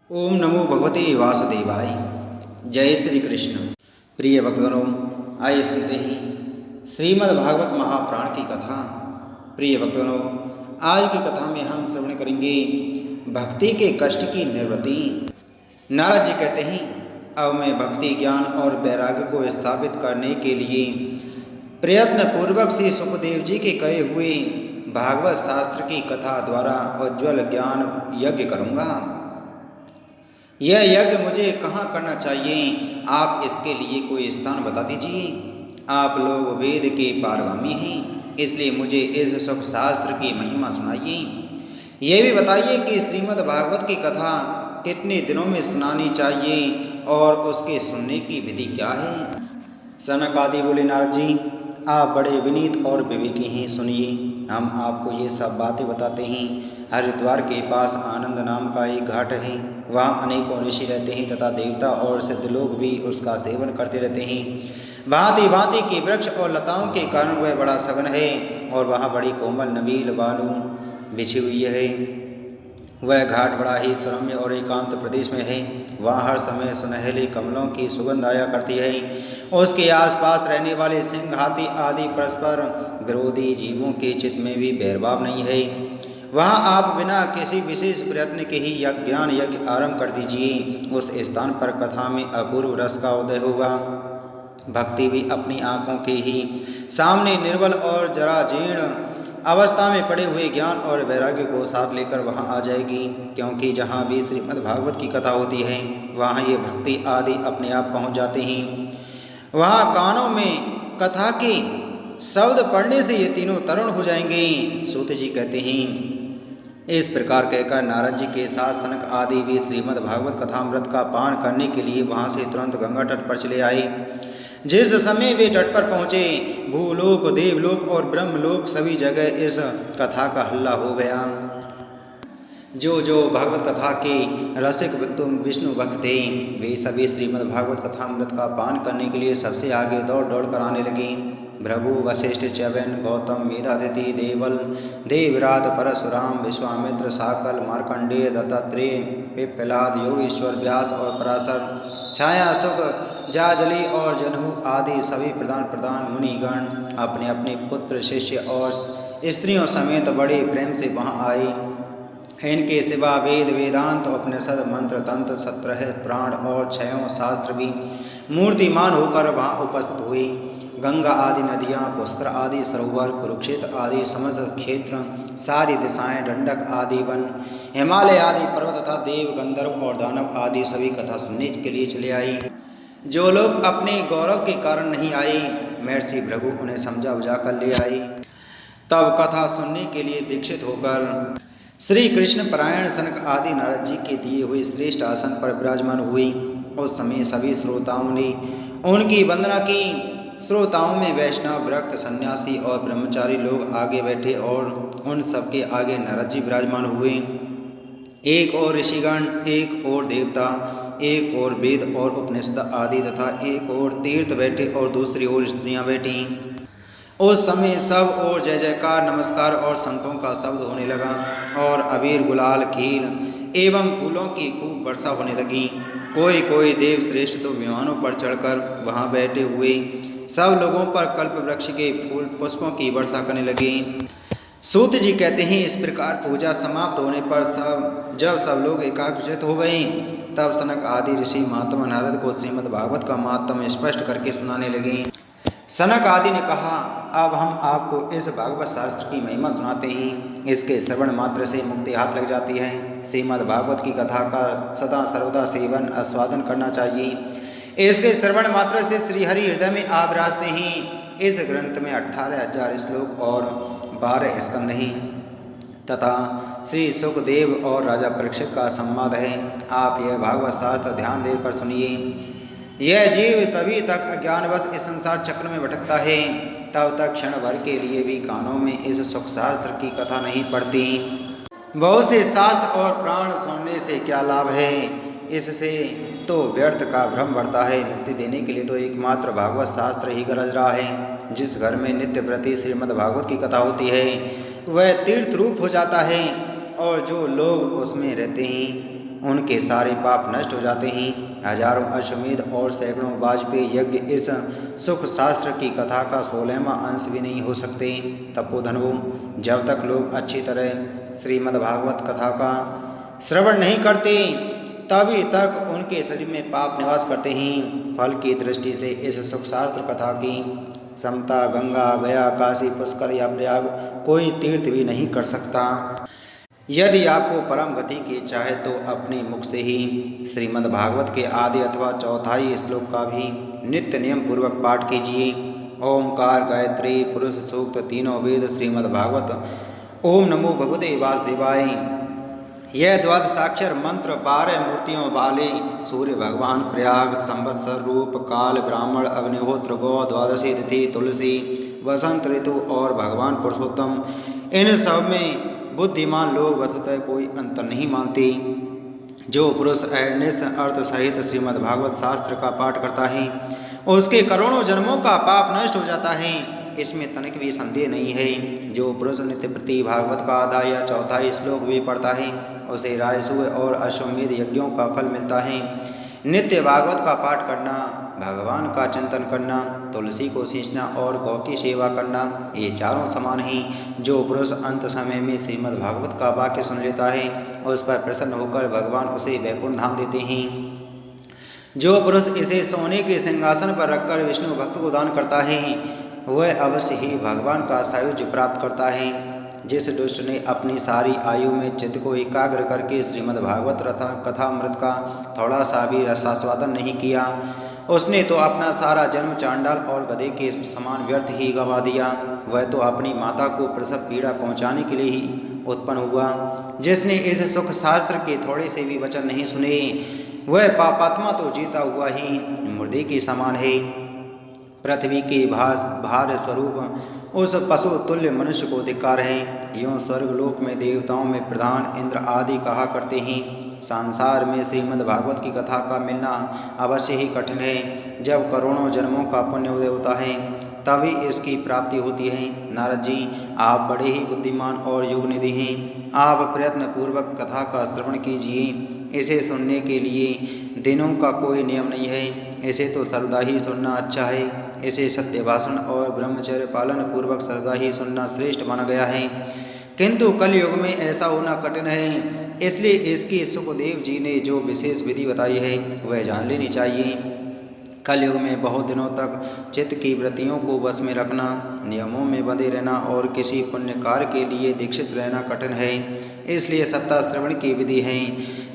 ओम नमो भगवते वासुदेवाय। जय श्री कृष्ण। प्रिय भक्तगणों, आइए सुनते हैं श्रीमद् भागवत महापुराण की कथा। प्रिय भक्तगणों, आज की कथा में हम श्रवण करेंगे भक्ति के कष्ट की निवृत्ति। नारद जी कहते हैं, अब मैं भक्ति, ज्ञान और वैराग्य को स्थापित करने के लिए प्रयत्न पूर्वक श्री सुखदेव जी के कहे हुए भागवत शास्त्र की कथा द्वारा उज्ज्वल ज्ञान यज्ञ करूँगा। यह यज्ञ मुझे कहाँ करना चाहिए? आप इसके लिए कोई स्थान बता दीजिए। आप लोग वेद के पारगामी हैं, इसलिए मुझे इस सुख शास्त्र की महिमा सुनाइए। यह भी बताइए कि श्रीमद् भागवत की कथा कितने दिनों में सुनानी चाहिए और उसके सुनने की विधि क्या है? सनक आदि बोले, नारद जी, आप बड़े विनीत और विवेकी हैं, सुनिए, हम आपको ये सब बातें बताते हैं। हरिद्वार के पास आनंद नाम का एक घाट है, वहाँ अनेकों ऋषि रहते हैं तथा देवता और सिद्ध लोग भी उसका सेवन करते रहते हैं। भांति भांति के वृक्ष और लताओं के कारण वह बड़ा सघन है और वहाँ बड़ी कोमल नवील बालू बिछी हुई है। वह घाट बड़ा ही सुरम्य और एकांत प्रदेश में है। वहाँ हर समय सुनहले कमलों की सुगंध आया करती है। उसके आसपास रहने वाले सिंह, हाथी आदि परस्पर विरोधी जीवों के चित्त में भी भेदभाव नहीं है। वहाँ आप बिना किसी विशेष प्रयत्न के ही ज्ञान यज्ञ आरंभ कर दीजिए। उस स्थान पर कथा में अपूर्व रस का उदय होगा। भक्ति भी अपनी आँखों के ही सामने निर्बल और जराजीर्ण अवस्था में पड़े हुए ज्ञान और वैराग्य को साथ लेकर वहाँ आ जाएगी, क्योंकि जहाँ भी श्रीमद् भागवत की कथा होती है वहाँ ये भक्ति आदि अपने आप पहुँच जाते हैं। वहाँ कानों में कथा के शब्द पढ़ने से ये तीनों तरुण हो जाएंगे। सूत जी कहते हैं, इस प्रकार कहकर नारद जी के साथ सनक आदि भी श्रीमद् भागवत कथामृत का पान करने के लिए वहाँ से तुरंत गंगा तट पर चले आए। जिस समय वे तट पर पहुँचे, भूलोक, देवलोक और ब्रह्मलोक सभी जगह इस कथा का हल्ला हो गया। जो भागवत कथा के रसिक विष्णु भक्त थे, वे सभी श्रीमद् भागवत कथामृत का पान करने के लिए सबसे आगे दौड़ दौड़ कर आने लगे। भृगु, वशिष्ठ, च्यवन, गौतम, मेधातिथि, देवल, देवराज, परशुराम, विश्वामित्र, साकल, मार्कंडेय, दत्तात्रेय, पिप्पलाद, योगेश्वर, व्यास और पराशर, छाया, सुख, जाजली और जनहु आदि सभी प्रधान मुनिगण अपने अपने पुत्र, शिष्य और स्त्रियों समेत बड़े प्रेम से वहाँ आए। इनके सिवा वेद, वेदांत, उपनिषद, मंत्र, तंत्र, 17 पुराण और 6 शास्त्र भी मूर्तिमान होकर वहाँ उपस्थित हुए। गंगा आदि नदियाँ, पुष्कर आदि सरोवर, कुरुक्षेत्र आदि समस्त क्षेत्र, सारी दिशाएं, दंडक आदि वन, हिमालय आदि पर्वत तथा देव, गंधर्व और दानव आदि सभी कथा सुनने के लिए चले आए। जो लोग अपने गौरव के कारण नहीं आए, महर्षि भृगु उन्हें समझा बुझा कर ले आए। तब कथा सुनने के लिए दीक्षित होकर श्री कृष्ण परायण सनक आदि नारद जी के दिए हुए श्रेष्ठ आसन पर विराजमान हुए। उस समय सभी श्रोताओं ने उनकी वंदना की। श्रोताओं में वैष्णव, भक्त, सन्यासी और ब्रह्मचारी लोग आगे बैठे और उन सबके आगे नारद जी विराजमान हुए। एक और ऋषिगण, एक और देवता, एक और वेद और उपनिषद आदि तथा एक और तीर्थ बैठे और दूसरी ओर स्त्रियां बैठी। उस समय सब और जय जयकार, नमस्कार और शंखों का शब्द होने लगा और अबीर, गुलाल, खीर एवं फूलों की खूब वर्षा होने लगी। कोई कोई देव श्रेष्ठ तो विमानों पर चढ़कर वहाँ बैठे हुए सब लोगों पर कल्प वृक्ष के फूल पुष्पों की वर्षा करने लगे। सूत जी कहते हैं, इस प्रकार पूजा समाप्त होने पर जब सब लोग एकाग्रचित हो गए, तब सनक आदि ऋषि महात्मा नारद को श्रीमद् भागवत का महात्म्य स्पष्ट करके सुनाने लगे। सनक आदि ने कहा, अब हम आपको इस भागवत शास्त्र की महिमा सुनाते हैं। इसके श्रवण मात्र से मुक्ति हाथ लग जाती है। श्रीमद् भागवत की कथा का सदा सर्वदा सेवन आस्वादन करना चाहिए। इसके श्रवण मात्र से श्रीहरि हृदय में आप विराजते हैं। इस ग्रंथ में 18,000 श्लोक और 12 स्कंद हैं तथा श्री सुखदेव और राजा परीक्षित का संवाद है। आप यह भागवत शास्त्र ध्यान देकर सुनिए। यह जीव तभी तक अज्ञानवश इस संसार चक्र में भटकता है, तब तक क्षण भर के लिए भी कानों में इस सुख शास्त्र की कथा नहीं पड़ती। बहुत से शास्त्र और प्राण सुनने से क्या लाभ है? इससे तो व्यर्थ का भ्रम बढ़ता है। मुक्ति देने के लिए तो एकमात्र भागवत शास्त्र ही गरज रहा है। जिस घर में नित्य प्रति श्रीमद् भागवत की कथा होती है वह तीर्थ रूप हो जाता है और जो लोग उसमें रहते हैं उनके सारे पाप नष्ट हो जाते हैं। हजारों अश्वमेध और सैकड़ों वाजपेयी यज्ञ इस सुख शास्त्र की कथा का 16वां अंश भी नहीं हो सकते। तपोधनवों, जब तक लोग अच्छी तरह श्रीमद् भागवत कथा का श्रवण नहीं करते तभी तक उनके शरीर में पाप निवास करते हैं। फल की दृष्टि से इस सुख शास्त्र कथा की समता गंगा, गया, काशी, पुष्कर या प्रयाग कोई तीर्थ भी नहीं कर सकता। यदि आपको परम गति की इच्छा है तो अपने मुख से ही श्रीमद् भागवत के आदि अथवा चौथाई श्लोक का भी नित्य नियम पूर्वक पाठ कीजिए। ओमकार, गायत्री, पुरुष सूक्त, तीनों वेद, श्रीमद् भागवत, ओम नमो भगवते वासुदेवाय, यह द्वादशाक्षर मंत्र 12 मूर्तियों वाले सूर्य भगवान, प्रयाग, संवत्सर, रूप, काल, ब्राह्मण, अग्निहोत्र, गौ, द्वादशी तिथि, तुलसी, वसंत ऋतु और भगवान पुरुषोत्तम, इन सब में बुद्धिमान लोग वस्तुतः कोई अंतर नहीं मानते। जो पुरुष अहर्निश अर्थ सहित श्रीमद् भागवत शास्त्र का पाठ करता है उसके करोड़ों जन्मों का पाप नष्ट हो जाता है, इसमें तनिक भी संदेह नहीं है। जो पुरुष नित्य प्रति भागवत का आधा या चौथाई श्लोक भी पढ़ता है उसे राजसूय और अश्वमेध यज्ञों का फल मिलता है। नित्य भागवत का पाठ करना, भगवान का चिंतन करना, तुलसी को सींचना और गौ की सेवा करना, ये चारों समान हैं। जो पुरुष अंत समय में श्रीमद् भागवत का वाक्य सुन लेता है उस पर प्रसन्न होकर भगवान उसे वैकुंठ धाम देते हैं। जो पुरुष इसे सोने के सिंहासन पर रखकर विष्णु भक्त को दान करता है वह अवश्य ही भगवान का सायुज्य प्राप्त करता है। जिस दुष्ट ने अपनी सारी आयु में चित्त को एकाग्र करके श्रीमद् भागवत कथामृत का थोड़ा सा भी रसास्वादन नहीं किया उसने तो अपना सारा जन्म चांडाल और गधे के समान व्यर्थ ही गंवा दिया। वह तो अपनी माता को प्रसव पीड़ा पहुंचाने के लिए ही उत्पन्न हुआ। जिसने इस सुख शास्त्र के थोड़े से भी वचन नहीं सुने वह पापात्मा तो जीता हुआ ही मुर्दे के समान है। पृथ्वी के भार स्वरूप उस पशु तुल्य मनुष्य को धिक्कार है। यूँ स्वर्गलोक में देवताओं में प्रधान इंद्र आदि कहा करते हैं। संसार में श्रीमद् भागवत की कथा का मिलना अवश्य ही कठिन है। जब करोड़ों जन्मों का पुण्य उदय होता है तभी इसकी प्राप्ति होती है। नारद जी, आप बड़े ही बुद्धिमान और योगनिधि हैं। आप प्रयत्न पूर्वक कथा का श्रवण कीजिए। इसे सुनने के लिए दिनों का कोई नियम नहीं है, इसे तो सर्वदा ही सुनना अच्छा है। इसे सत्य भाषण और ब्रह्मचर्य पालन पूर्वक सर्वदा ही सुनना श्रेष्ठ माना गया है। किंतु कलयुग में ऐसा होना कठिन है, इसलिए इसकी सुखदेव जी ने जो विशेष विधि बताई है वह जान लेनी चाहिए। कलयुग में बहुत दिनों तक चित्त की वृत्तियों को वश में रखना, नियमों में बंधे रहना और किसी पुण्य कार्य के लिए दीक्षित रहना कठिन है। इसलिए सप्ताह श्रवण की विधि है।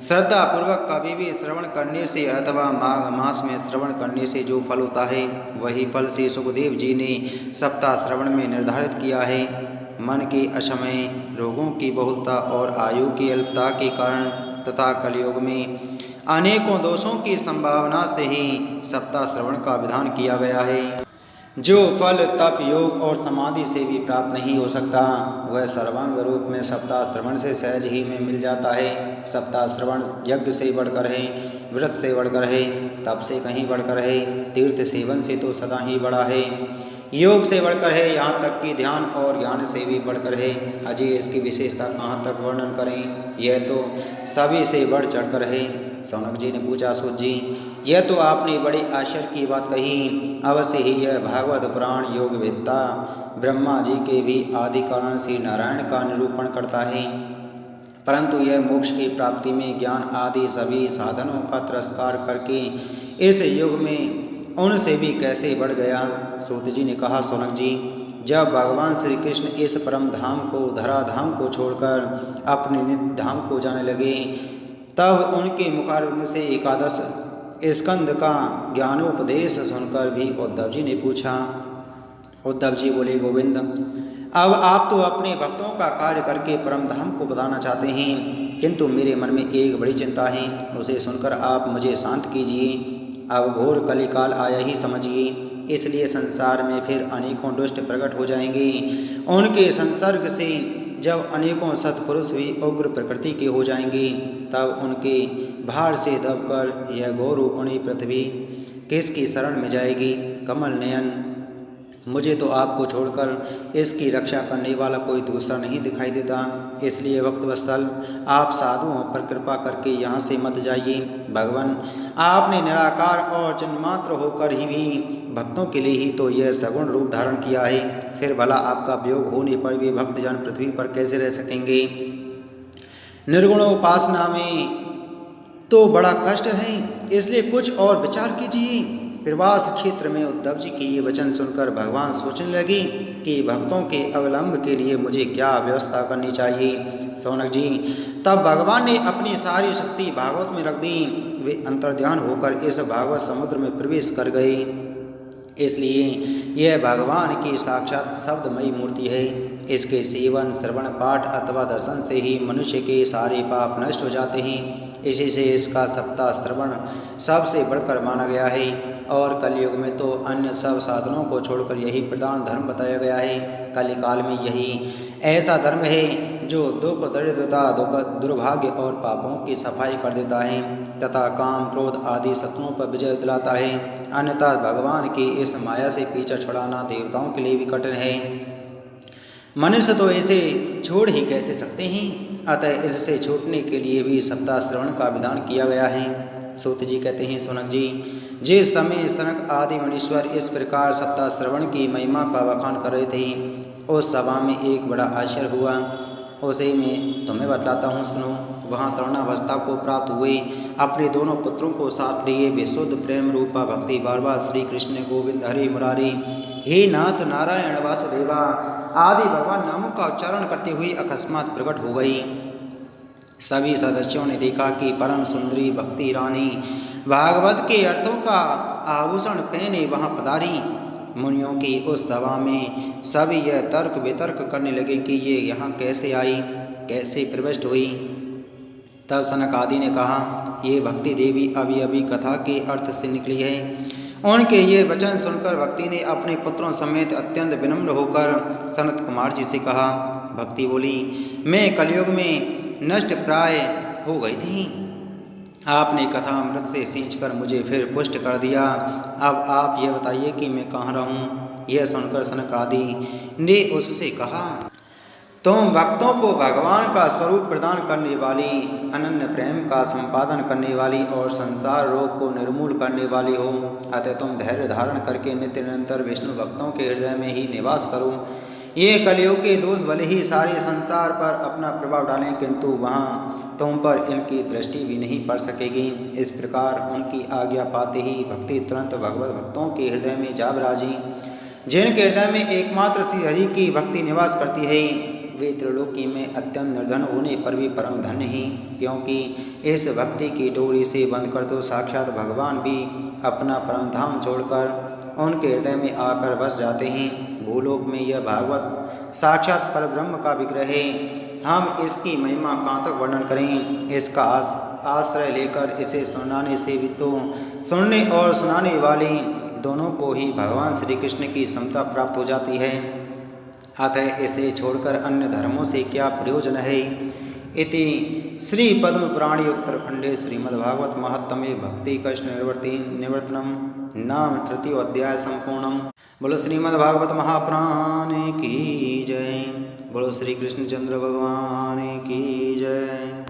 श्रद्धा पूर्वक कभी भी श्रवण करने से अथवा माघ मास में श्रवण करने से जो फल होता है वही फल श्री सुखदेव जी ने सप्ताह श्रवण में निर्धारित किया है। मन के अशमय, रोगों की बहुलता और आयु की अल्पता के कारण तथा कलयुग में अनेकों दोषों की संभावना से ही सप्ताह श्रवण का विधान किया गया है। जो फल तप, योग और समाधि से भी प्राप्त नहीं हो सकता वह सर्वांग रूप में सप्ताह श्रवण से सहज ही में मिल जाता है। सप्ताह श्रवण यज्ञ से बढ़कर है, व्रत से बढ़कर है, तप से कहीं बढ़कर है, तीर्थ सेवन से तो सदा ही बड़ा है, योग से बढ़कर है, यहाँ तक कि ध्यान और ज्ञान से भी बढ़कर है। अजय इसकी विशेषता कहाँ तक वर्णन करें, यह तो सभी से बढ़ चढ़कर है। सौनक जी ने पूछा, सूत जी, यह तो आपने बड़े आश्चर्य की बात कही। अवश्य ही यह भागवत पुराण योग वेत्ता ब्रह्मा जी के भी आदि कारण श्री नारायण का निरूपण करता है, परंतु यह मोक्ष की प्राप्ति में ज्ञान आदि सभी साधनों का तिरस्कार करके इस युग में उनसे भी कैसे बढ़ गया। सूत जी ने कहा, सौनक जी, जब भगवान श्री कृष्ण इस परम धाम को, धराधाम को छोड़कर अपने नित्य धाम को जाने लगे तब उनके मुखारविंद से एकादश स्कंद का ज्ञानोपदेश सुनकर भी उद्धव जी ने पूछा। उद्धव जी बोले, गोविंद, अब आप तो अपने भक्तों का कार्य करके परम धाम को बताना चाहते हैं, किंतु मेरे मन में एक बड़ी चिंता है, उसे सुनकर आप मुझे शांत कीजिए। अब घोर कलिकाल आया ही समझिए, इसलिए संसार में फिर अनेकों दुष्ट प्रकट हो जाएंगे। उनके संसर्ग से जब अनेकों सत्पुरुष भी उग्र प्रकृति के हो जाएंगे तब उनके भार से दबकर यह गौरूपणी पृथ्वी किसकी शरण में जाएगी। कमल नयन मुझे तो आपको छोड़कर इसकी रक्षा करने वाला कोई दूसरा नहीं दिखाई देता, इसलिए वक्तवत्सल आप साधुओं पर कृपा करके यहाँ से मत जाइए। भगवान, आपने निराकार और जन्मात्र होकर ही भी भक्तों के लिए ही तो यह सगुण रूप धारण किया है, फिर भला आपका वियोग होने पर वे भक्तजन पृथ्वी पर कैसे रह सकेंगे। निर्गुण उपासना में तो बड़ा कष्ट है, इसलिए कुछ और विचार कीजिए। प्रवास क्षेत्र में उद्धव जी के ये वचन सुनकर भगवान सोचने लगे कि भक्तों के अवलंब के लिए मुझे क्या व्यवस्था करनी चाहिए। शौनक जी, तब भगवान ने अपनी सारी शक्ति भागवत में रख दी। वे अंतर्ध्यान होकर इस भागवत समुद्र में प्रवेश कर गए, इसलिए यह भगवान की साक्षात शब्दमयी मूर्ति है। इसके सेवन, श्रवण, पाठ अथवा दर्शन से ही मनुष्य के सारे पाप नष्ट हो जाते हैं। इसी से इसका सप्ताह श्रवण सबसे बढ़कर माना गया है और कलयुग में तो अन्य सब साधनों को छोड़कर यही प्रधान धर्म बताया गया है। कलिकाल में यही ऐसा धर्म है जो दुख, दरिद्रता, दुर्भाग्य और पापों की सफाई कर देता है तथा काम, क्रोध आदि शत्रुओं पर विजय दिलाता है। अन्यथा भगवान की इस माया से पीछा छुड़ाना देवताओं के लिए भी कठिन है। मनुष्य तो इसे छोड़ ही कैसे सकते हैं, अतः इससे छूटने के लिए भी सप्ताह श्रवण का विधान किया गया है। सूत जी कहते हैं, शौनक जी, जिस समय सनक आदि मुनीश्वर इस प्रकार सप्ताह श्रवण की महिमा का बखान कर रहे थे, उस सभा में एक बड़ा आश्चर्य हुआ। उसे मैं तुम्हें बतलाता हूँ, सुनो। वहाँ तरुणावस्था को प्राप्त हुए अपने दोनों पुत्रों को साथ लिए विशुद्ध प्रेम रूपा भक्ति बार बार श्री कृष्ण गोविंद हरि मुरारी, हे नाथ नारायण वासुदेवा आदि भगवान नामों का उच्चारण करते हुए अकस्मात प्रकट हो गई। सभी सदस्यों ने देखा कि परम सुंदरी भक्ति रानी भागवत के अर्थों का आभूषण पहने वहाँ पधारी। मुनियों की उस सभा में सभी यह तर्क वितर्क करने लगे कि ये यहाँ कैसे आई, कैसे प्रविष्ट हुई। तब सनक आदि ने कहा, ये भक्ति देवी अभी अभी कथा के अर्थ से निकली है। उनके ये वचन सुनकर भक्ति ने अपने पुत्रों समेत अत्यंत विनम्र होकर सनत कुमार जी से कहा। भक्ति बोली, मैं कलयुग में नष्ट प्राय हो गई थी। आपने कथा अमृत से सींचकर मुझे फिर पुष्ट कर दिया। अब आप ये बताइए कि मैं कहाँ रहूँ। यह सुनकर सनक आदि ने उससे कहा, तुम भक्तों को भगवान का स्वरूप प्रदान करने वाली, अनन्य प्रेम का संपादन करने वाली और संसार रोग को निर्मूल करने वाली हो, अतः तुम धैर्य धारण करके नित्य निरंतर विष्णु भक्तों के हृदय में ही निवास करो। ये कलयुग के दोष भले ही सारे संसार पर अपना प्रभाव डालें, किंतु वहाँ तुम पर इनकी दृष्टि भी नहीं पड़ सकेगी। इस प्रकार उनकी आज्ञा पाते ही भक्ति तुरंत भगवत भक्तों के हृदय में जा विराजी। जिनके हृदय में एकमात्र श्री हरि की भक्ति निवास करती है, वे त्रिलोकी में अत्यंत निर्धन होने पर भी परम धन्य ही, क्योंकि इस भक्ति की डोरी से बंधकर तो साक्षात भगवान भी अपना परम धाम छोड़कर उनके हृदय में आकर बस जाते हैं। भूलोक में यह भागवत साक्षात परब्रह्म का विग्रह है। हम इसकी महिमा कहाँ तक वर्णन करें। इसका आश्रय लेकर इसे सुनाने से भी तो सुनने और सुनाने वाले दोनों को ही भगवान श्री कृष्ण की समता प्राप्त हो जाती है। अतः इसे छोड़कर अन्य धर्मों से क्या प्रयोजन है। इति श्री पद्म पुराणे उत्तरखंडे श्रीमद्भागवत महात्म्ये भक्ति कष्ट निवर्तनम नाम तृतीय अध्याय संपूर्णम। बोलो श्रीमद्भागवत महापुराण की जय। बोलो श्री कृष्णचंद्र भगवान की जय।